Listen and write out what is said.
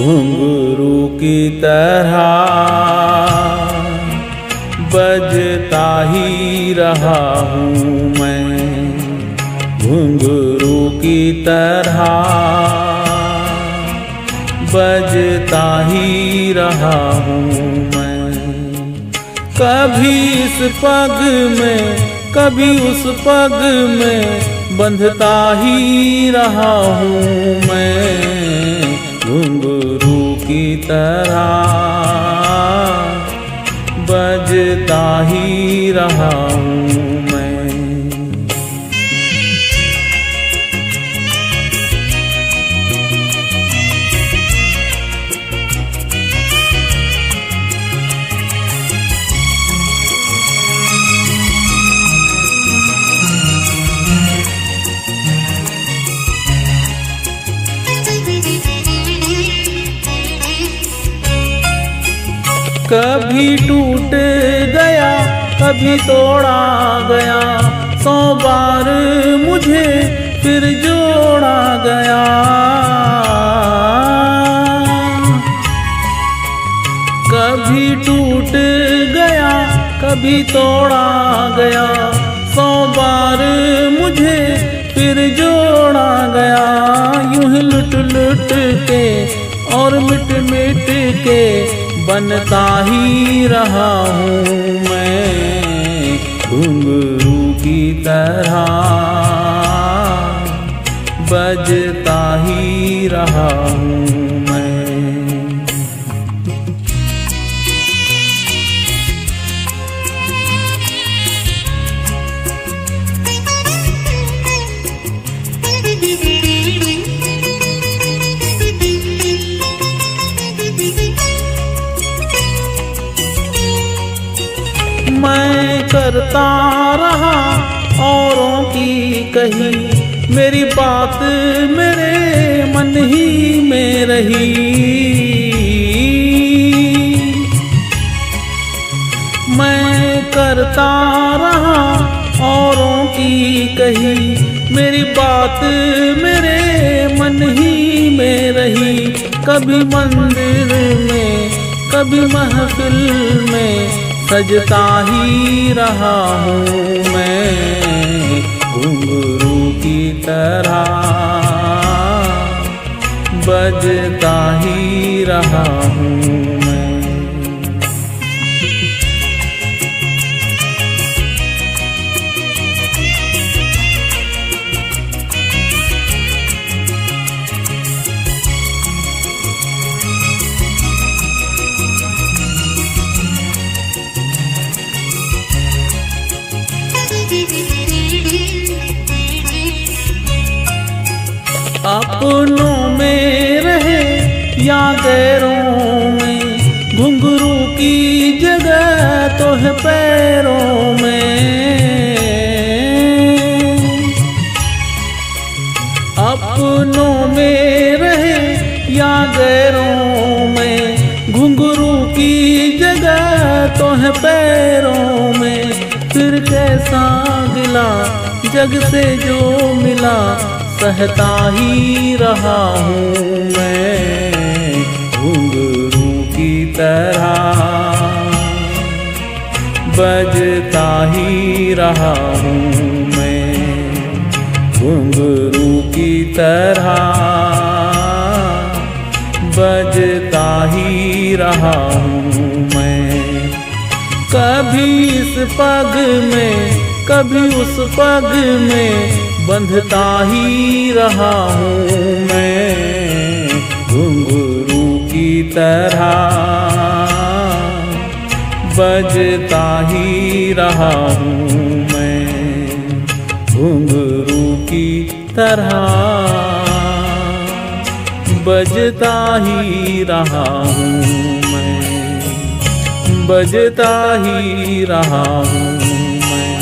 घुंघरू की तरह बजता ही रहा हूँ मैं, घुंघरू की तरह बजता ही रहा हूँ मैं। कभी इस पग में कभी उस पग में बंधता ही रहा हूँ मैं, घुंघरू की तरह बजता ही रहा हूँ मैं। कभी टूट गया कभी तोड़ा गया, 100 बार मुझे फिर जोड़ा गया। कभी टूट गया कभी तोड़ा गया, 100 बार मुझे फिर जोड़ा गया। यूं ही लुट लुट के और मिट मिट के बनता ही रहा हूँ मैं, घुंघरू की तरह बजता ही रहा हूँ मैं। मैं करता रहा औरों की कही, मेरी बात मेरे मन ही में रही। मैं करता रहा औरों की कही, मेरी बात मेरे मन ही में रही। कभी मंदिर में कभी महफिल में सजता ही रहा हूँ मैं, घुंघरू की तरह बजता ही रहा हूँ मैं। अपनों में रहे या गैरों में, घुंघरू की जगह तो है पैरों में। अपनों में रहे या गैरों में, घुंघरू की जगह तो है पैरों में। फिर कैसा गिला जग से जो मिला, सहता ही रहा हूँ मैं, घुंघरू की तरह बजता ही रहा हूँ मैं, घुंघरू की तरह बजता ही रहा हूँ मैं। कभी इस पग में कभी उस पग में बंधता ही रहा हूँ मैं, घुंघरू की तरह बजता ही रहा हूँ मैं, घुंघरू की तरह बजता ही रहा हूँ मैं, बजता ही रहा हूँ मैं।